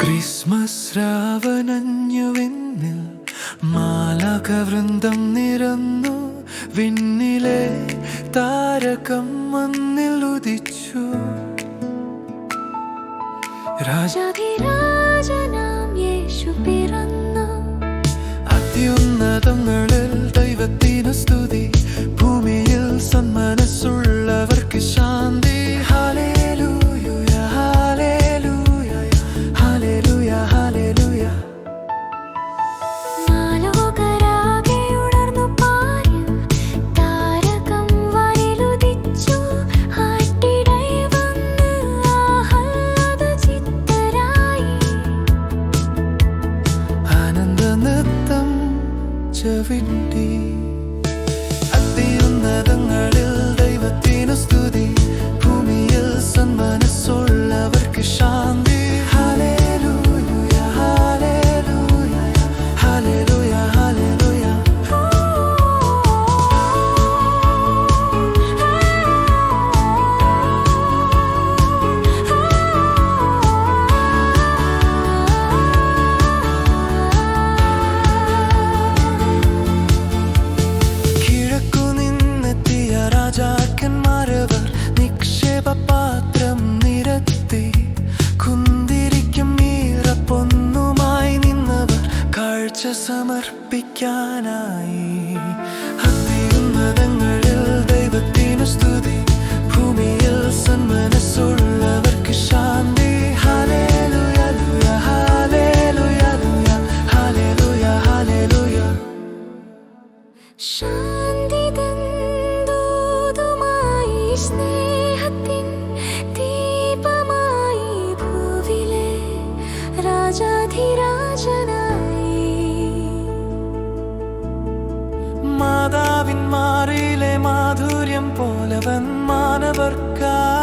Christmas രാവണഞ്ഞുവെന്നിൽ മാലാഖവൃന്ദം നിറന്നു. വിണ്ണിലെ താരകം മണ്ണിൽ ഉദിച്ചു. രാജാധിരാജനാം യേശു പിറന്നു. അത്യുന്നതങ്ങളിൽ ദൈവത്തിനു സ്തുതി. ഭൂമിയിൽ സന്മനസ്സുള്ളവർക്ക് ശാന്തി. ഹല്ലേലൂയ ഹല്ലേലൂയ ഹല്ലേലൂയ ഹല്ലേലൂയ. മാലോകരാകെ ഉണർന്നു പാടി. താരകം വാനിലുദിച്ചു. ആട്ടിടയ വന്ന് ആഹ്ലാദചിത്തരായി. ആനന്ദനൃത്തം ചവിട്ടി. അത്യുന്നതങ്ങളിൽ ദൈവത്തിനു സ്തുതി. ഭൂമിയിൽ സന്മനസ്സുള്ളവർക്ക് ശാന്തി. ഹല്ലേലൂയ ഹല്ലേലൂയ ഹല്ലേലൂയ ഹല്ലേലൂയ. കിഴക്കുനിന്നെത്തിയ രാജാക്കന്മാരവർ നിക്ഷേപപാത്രം നിരത്തി. കുന്തിരിക്കും ഈറപ്പൊന്നുമായി നിന്നവർ കാഴ്ച സമർപ്പിക്കാനായി. അത്യുന്നതങ്ങളിൽ ദൈവത്തിനു സ്തുതി. ഭൂമിയിൽ സന്മനസ്സുള്ളവർക്ക് ശാന്തി. ഹല്ലേലൂയ ഹല്ലേലൂയ ഹല്ലേലൂയ ഹല്ലേലൂയ. ശാന്തി തൻ ദൂതുമായി, സ്നേഹത്തിൻ ദീപമായി, ഭൂവിലെ രാജാധിരാജനായി. മാതാവിൻ മാറിലെ മാധുര്യം പോലവൻ മാനവർക്കായി